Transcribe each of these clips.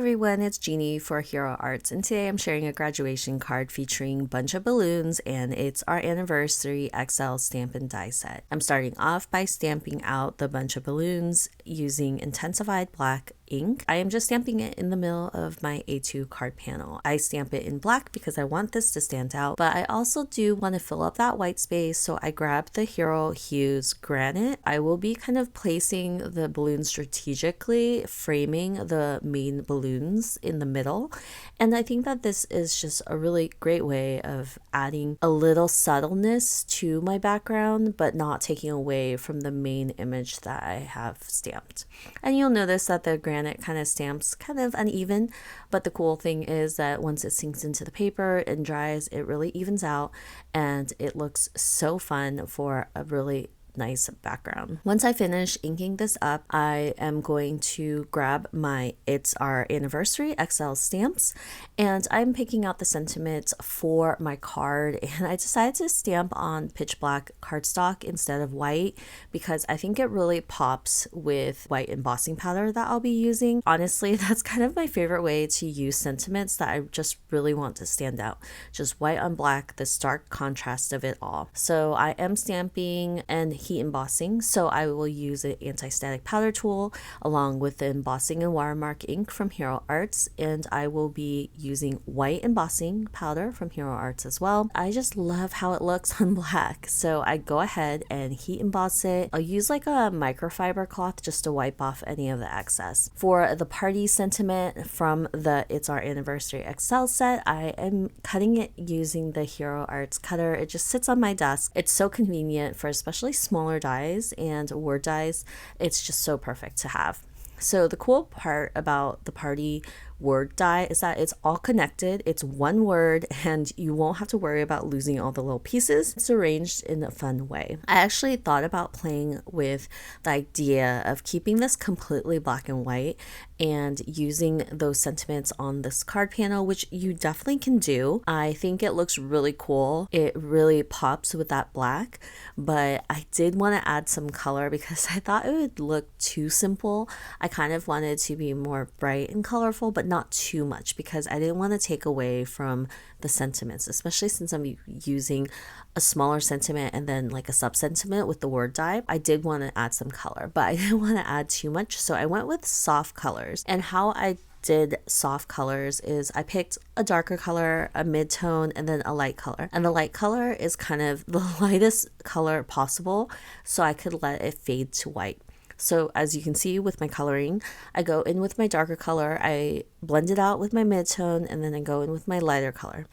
everyone, it's Jeannie for Hero Arts, and today I'm sharing a graduation card featuring a bunch of balloons, and it's our anniversary XL stamp and die set. I'm starting off by stamping out the bunch of balloons using intensified black ink. I am just stamping it in the middle of my A2 card panel. I stamp it in black because I want this to stand out, but I also do want to fill up that white space, so I grabbed the Hero Hues Granite. I will be kind of placing the balloons strategically, framing the main balloons in the middle, and I think that this is just a really great way of adding a little subtleness to my background, but not taking away from the main image that I have stamped. And you'll notice that the granite kind of stamps kind of uneven, but the cool thing is that once it sinks into the paper and dries, it really evens out and it looks so fun for a really nice background. Once I finish inking this up, I am going to grab my It's Our Anniversary XL stamps, and I'm picking out the sentiments for my card, and I decided to stamp on pitch black cardstock instead of white because I think it really pops with white embossing powder that I'll be using. Honestly, that's kind of my favorite way to use sentiments that I just really want to stand out. Just white on black, the stark contrast of it all. So I am stamping and heat embossing, so I will use an anti-static powder tool along with the embossing and watermark ink from Hero Arts, and I will be using white embossing powder from Hero Arts as well. I just love how it looks on black, so I go ahead and heat emboss it. I'll use like a microfiber cloth just to wipe off any of the excess. For the party sentiment from the It's Our Anniversary XL set, I am cutting it using the Hero Arts cutter. It just sits on my desk. It's so convenient for especially smaller dies and word dies. It's just so perfect to have. So the cool part about the party word die is that it's all connected. It's one word and you won't have to worry about losing all the little pieces. It's arranged in a fun way. I actually thought about playing with the idea of keeping this completely black and white and using those sentiments on this card panel, which you definitely can do. I think it looks really cool. It really pops with that black, but I did want to add some color because I thought it would look too simple. I kind of wanted to be more bright and colorful, but not too much because I didn't want to take away from the sentiments, especially since I'm using a smaller sentiment and then like a sub sentiment with the word die. I did want to add some color, but I didn't want to add too much, so I went with soft colors. And how I did soft colors is I picked a darker color, a mid-tone, and then a light color. And the light color is kind of the lightest color possible, so I could let it fade to white. So as you can see with my coloring, I go in with my darker color, I blend it out with my mid-tone, and then I go in with my lighter color.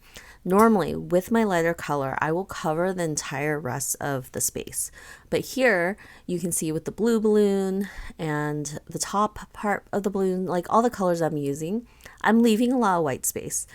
Normally, with my lighter color, I will cover the entire rest of the space. But here, you can see with the blue balloon and the top part of the balloon, like all the colors I'm using, I'm leaving a lot of white space.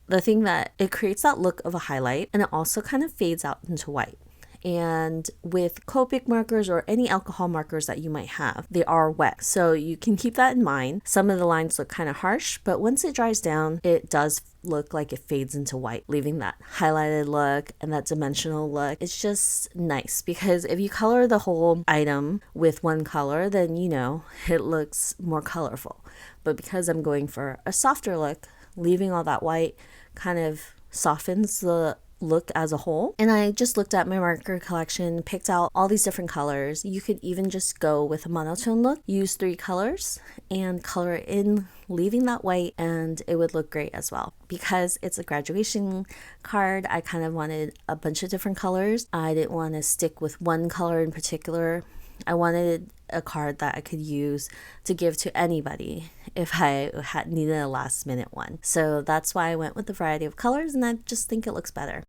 The thing that it creates that look of a highlight, and it also kind of fades out into white. And with Copic markers or any alcohol markers that you might have, they are wet. So you can keep that in mind. Some of the lines look kind of harsh, but once it dries down, it does look like it fades into white, leaving that highlighted look and that dimensional look. It's just nice because if you color the whole item with one color, then you know it looks more colorful. But because I'm going for a softer look, leaving all that white kind of softens the look as a whole. And I just looked at my marker collection, picked out all these different colors. You could even just go with a monotone look, use 3 colors and color it in, leaving that white, and it would look great as well. Because it's a graduation card, I kind of wanted a bunch of different colors. I didn't want to stick with one color in particular. I wanted a card that I could use to give to anybody if I had needed a last minute one. So that's why I went with the variety of colors, and I just think it looks better.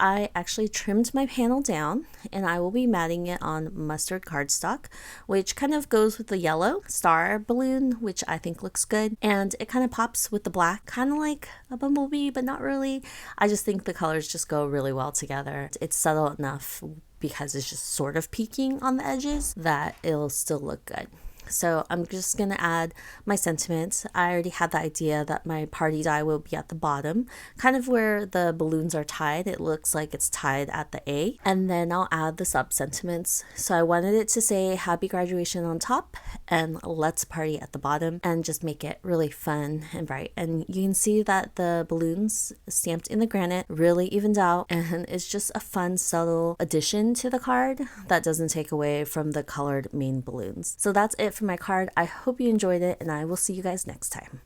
I actually trimmed my panel down, and I will be matting it on mustard cardstock, which kind of goes with the yellow star balloon, which I think looks good, and it kind of pops with the black, kind of like a bumblebee, but not really. I just think the colors just go really well together. It's subtle enough because it's just sort of peeking on the edges that it'll still look good. So I'm just going to add my sentiments. I already had the idea that my party die will be at the bottom, kind of where the balloons are tied. It looks like it's tied at the A. And then I'll add the sub sentiments. So I wanted it to say happy graduation on top and let's party at the bottom, and just make it really fun and bright. And you can see that the balloons stamped in the granite really evened out, and it's just a fun, subtle addition to the card that doesn't take away from the colored main balloons. So that's it for my card. I hope you enjoyed it, and I will see you guys next time.